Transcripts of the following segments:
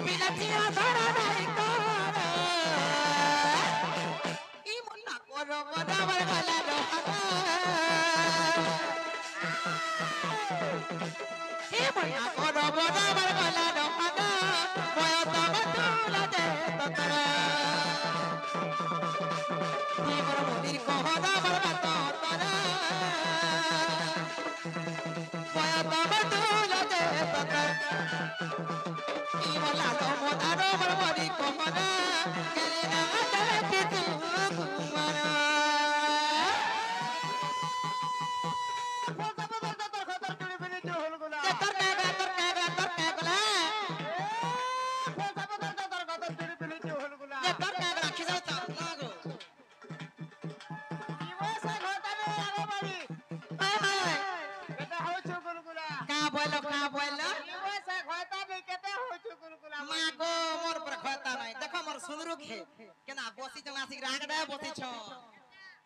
বিলাচিয়া ধরা নাই কর ই মনা করো বরাবর গলা রোহানা ই মনা করো বরাবর গলা রোহানা বয় তব তুলা দে ততরা ই মোর মন্দির কহনা বরবাদ ততরা বয় তব তুলা দে ততরা ই মোলা তো মোদারো বরবরি কহনা গেলে না আদালতে তু কুমারা सुंदरुक है केना बसी जना सिक रागडा बसी छ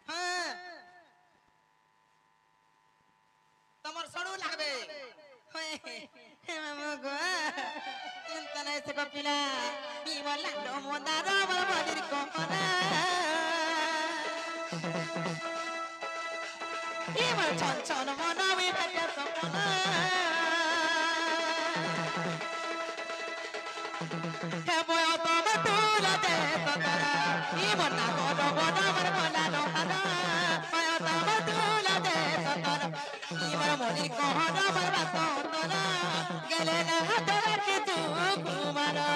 हां तमर सडू लागबे हे मामो गो तने से कपिला बी वाला लो मोदार बल बदिर कोना ई मर छन छन मना में बजा सपना हे बोय तो बना गोडो गोडो बर बोला लो हरा पाया तब तुला दे सतर ई बर मोदी कोहना बर बातो तोरा गेले ना हतरा के तू कुमारा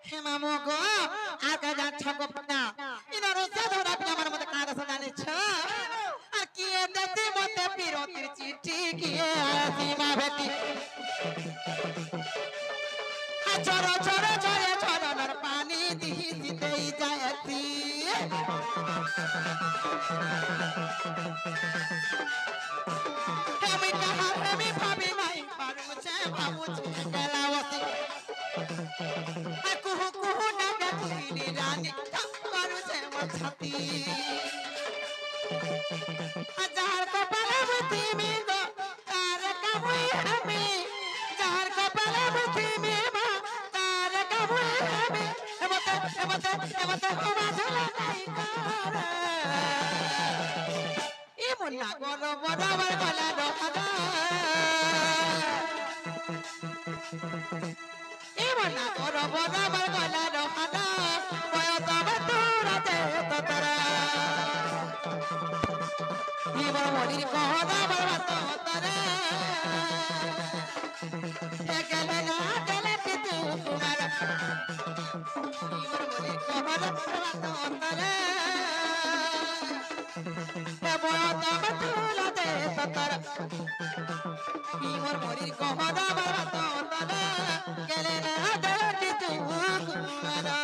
हे मामो गो आगा जा छको पटा इनारो से धरा पिया मन मते कादा से जाने छ आ किए देती मते पिरो तिर चिट्ठी किए सीमा भेटी आ छोरो छोरो छोरे छोरो नर पानी दिही सितेई जायती हम कहा हम भाभी नहीं पारू छे बाबू छे गलावती कुहू कुहू डागा कुनी रानी करू छे मछती हजार को पलवती में गो तार कबुई हमें हजार को पलवती में मा तार कबुई हमें एमते हुआ झला नहीं कर ई मुन्ना गोरो बराबर गला दोहरा मना करो बराबर गला रोहाना बय तब तुरा दे ततरा ई मोर मोदी कहना बरबाद ततरा हे गले ना गले के तू कुमारा ई मोर मोदी कहना बरबाद ततरा हे बय तब तुरा दे ततरा ई मोर मोदी कहना बरबाद ततरा गले ना आदर तू कुमारा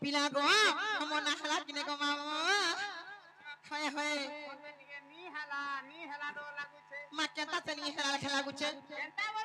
पिला गो हम नहला किने को मामा हाय हाय नी हला दो लागु छे मा केता से नी हला खेला लागु छे